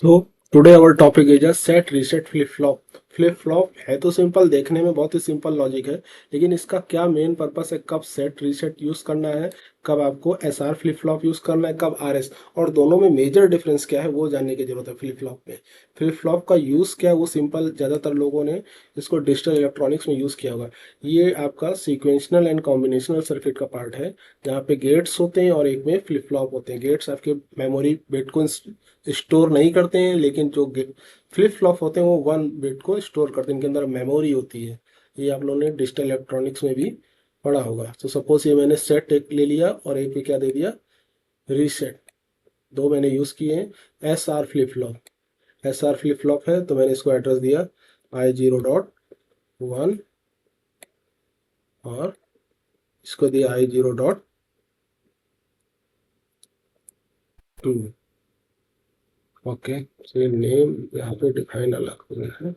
So today our topic is a set reset flip flop. Flip flop है तो simple, देखने में बहुत ही सिंपल लॉजिक है, लेकिन इसका क्या मेन पर्पस है, कब सेट रीसेट यूज करना है, कब आपको S R flip flop use करना है, कब आर एस, और दोनों में मेजर डिफरेंस क्या है वो जानने की जरूरत है। फ्लिप फ्लॉप में फ्लिप फ्लॉप का यूज क्या है वो सिंपल, ज़्यादातर लोगों ने इसको डिजिटल इलेक्ट्रॉनिक्स में यूज किया होगा। ये आपका सीक्वेंशनल एंड कॉम्बिनेशनल सर्किट का पार्ट है, जहाँ पे गेट्स होते हैं और एक में फ्लिप फ्लॉप होते हैं। गेट्स आपके मेमोरी बिट को स्टोर नहीं करते हैं, लेकिन जो फ्लिप फ्लॉप होते हैं वो वन बिट को स्टोर करते हैं, इनके अंदर मेमोरी होती है। ये आप लोगों ने डिजिटल इलेक्ट्रॉनिक्स में भी पढ़ा होगा। तो सपोज ये मैंने सेट एक ले लिया और एक पे क्या दे दिया, रीसेट। दो मैंने यूज़ किए हैं। S R flip flop, S R flip flop है तो मैंने इसको एड्रेस दिया I0.1 और इसको दिया I0.2। ओके, तो ये नेम यहाँ पे डिफाइन अलग हो गया है।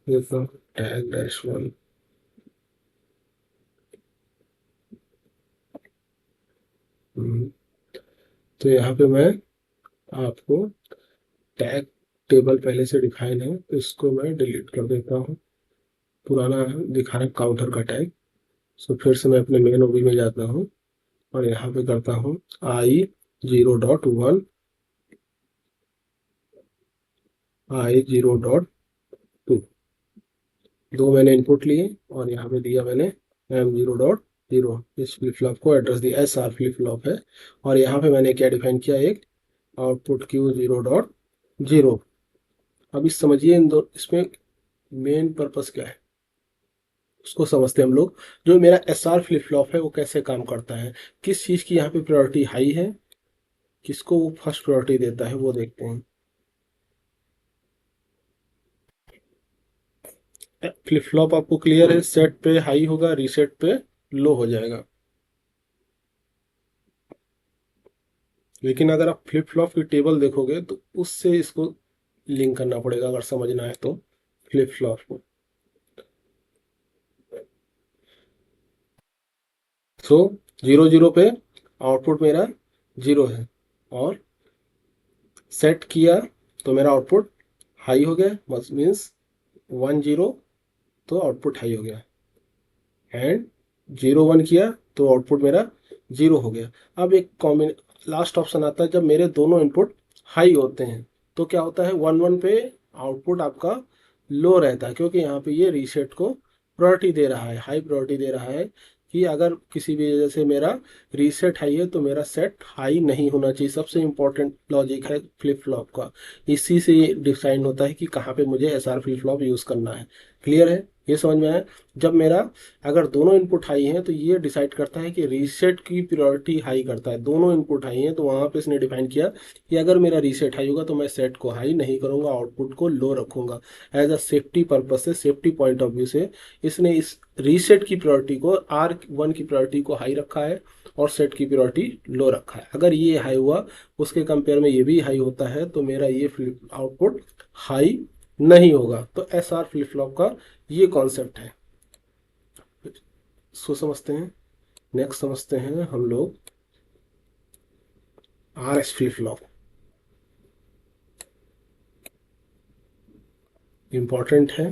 ये तो टैग डैश वन। तो यहाँ पे मैं आपको टैग टेबल पहले से डिफाइन है तो इसको मैं डिलीट कर देता हूँ। पुराना दिखा रहा है काउंटर का टैग। सो फिर से मैं अपने मेन ओबी में जाता हूँ और यहाँ पे करता हूँ I0.1 I0.2। दो मैंने इनपुट लिए और यहाँ पे दिया मैंने M0.0। इस फ्लिप फ्लॉप को एड्रेस दिया एस आर फ्लिप फ्लॉप है। और यहाँ पे मैंने क्या डिफाइन किया, एक आउटपुट Q0.0। अब इस समझिए इन दो, इसमें मेन पर्पस क्या है उसको समझते हैं हम लोग। जो मेरा एस आर फ्लिप फ्लॉप है वो कैसे काम करता है, किस चीज़ की यहाँ पे प्रायोरिटी हाई है, किसको वो फर्स्ट प्रायोरिटी देता है वो देखते हैं। फ्लिप फ्लॉप आपको क्लियर है, सेट पे हाई होगा, रीसेट पे लो हो जाएगा। लेकिन अगर आप फ्लिप फ्लॉप की टेबल देखोगे तो उससे इसको लिंक करना पड़ेगा अगर समझना है तो। फ्लिप फ्लॉप को सो 0 0 पे आउटपुट मेरा 0 है, और सेट किया तो मेरा आउटपुट हाई हो गया, बस मीन्स 1 0, तो आउटपुट हाई हो गया। एंड 0 1 किया तो आउटपुट मेरा 0 हो गया। अब एक कॉम्बिन लास्ट ऑप्शन आता है, जब मेरे दोनों इनपुट हाई होते हैं तो क्या होता है, 1 1 पे आउटपुट आपका लो रहता है, क्योंकि यहाँ पे ये रीसेट को प्रायोरिटी दे रहा है, हाई प्रायोरिटी दे रहा है कि अगर किसी भी वजह से मेरा रीसेट हाई है तो मेरा सेट हाई नहीं होना चाहिए। सबसे इंपॉर्टेंट लॉजिक है फ्लिप फ्लॉप का, इसी से ये डिसाइड होता है कि कहाँ पे मुझे S R flip flop use करना है। क्लियर है, ये समझ में आया। जब मेरा अगर दोनों इनपुट हाई हैं तो ये डिसाइड करता है कि रीसेट की प्रायोरिटी हाई करता है। दोनों इनपुट हाई हैं तो वहाँ पे इसने डिफाइन किया कि अगर मेरा रीसेट हाई होगा तो मैं सेट को हाई नहीं करूँगा, आउटपुट को लो रखूँगा। एज अ सेफ्टी पर्पज से, सेफ्टी पॉइंट ऑफ व्यू से इसने इस रीसेट की प्रायोरिटी को, R1 की प्रायोरिटी को हाई रखा है और सेट की प्रायोरिटी लो रखा है। अगर ये हाई हुआ उसके कंपेयर में ये भी हाई होता है तो मेरा ये फ्लिप आउटपुट हाई नहीं होगा। तो एस आर फ्लिप फ्लॉप का ये कॉन्सेप्ट है, इसको समझते हैं। नेक्स्ट समझते हैं हम लोग R S flip flop. Important है।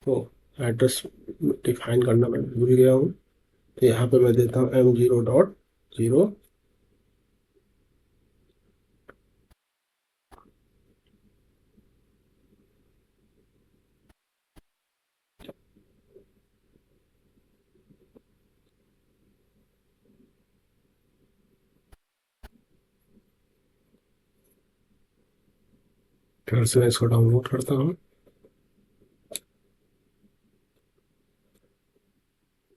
तो एड्रेस डिफाइन करना मैं भूल गया हूँ, तो यहाँ पे मैं देता हूँ M0.0। फिर से मैं इसको डाउनलोड करता हूँ।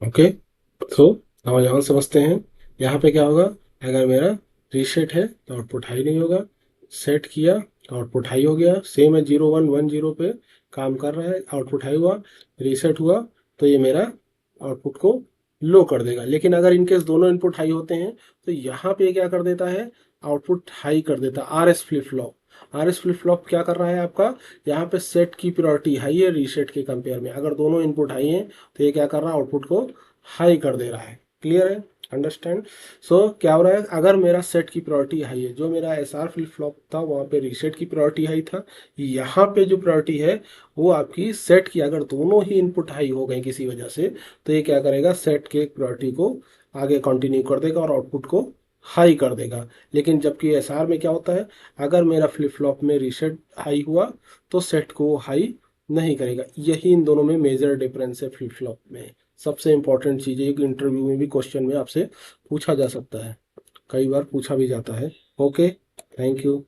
ओके, तो अब यहाँ समझते हैं। यहाँ पे क्या होगा, अगर मेरा रीसेट है तो आउटपुट हाई नहीं होगा, सेट किया तो आउटपुट हाई हो गया, सेम है 0 1 1 0 पे काम कर रहा है, आउटपुट हाई हुआ। रीसेट हुआ तो ये मेरा आउटपुट को लो कर देगा। लेकिन अगर इनकेस दोनों इनपुट हाई होते हैं तो यहाँ पे क्या कर देता है, आउटपुट हाई कर देता है। R S flip flop, R S flip flop क्या कर रहा है आपका, यहाँ पे सेट की प्रायोरिटी हाई है रीसेट के कंपेयर में। अगर दोनों इनपुट हाई हैं तो ये क्या कर रहा है, आउटपुट को हाई कर दे रहा है। क्लियर है। अंडरस्टैंड। सो क्या हो रहा है, अगर मेरा सेट की प्रायोरिटी हाई है, जो मेरा एस आर फ्लिप फ्लॉप था वहाँ पे रीसेट की प्रायोरिटी हाई था, यहाँ पे जो प्रायोरिटी है वो आपकी सेट की, अगर दोनों ही इनपुट हाई हो गए किसी वजह से, तो ये क्या करेगा, सेट के प्रायोरिटी को आगे कंटिन्यू कर देगा और आउटपुट को हाई कर देगा। लेकिन जबकि एस आर में क्या होता है, अगर मेरा फ्लिप फ्लॉप में रीसेट हाई हुआ तो सेट को हाई नहीं करेगा। यही इन दोनों में मेजर डिफरेंस है फ्लिप फ्लॉप में। सबसे इंपॉर्टेंट चीज़ है कि इंटरव्यू में भी क्वेश्चन में आपसे पूछा जा सकता है, कई बार पूछा भी जाता है। Okay, thank you.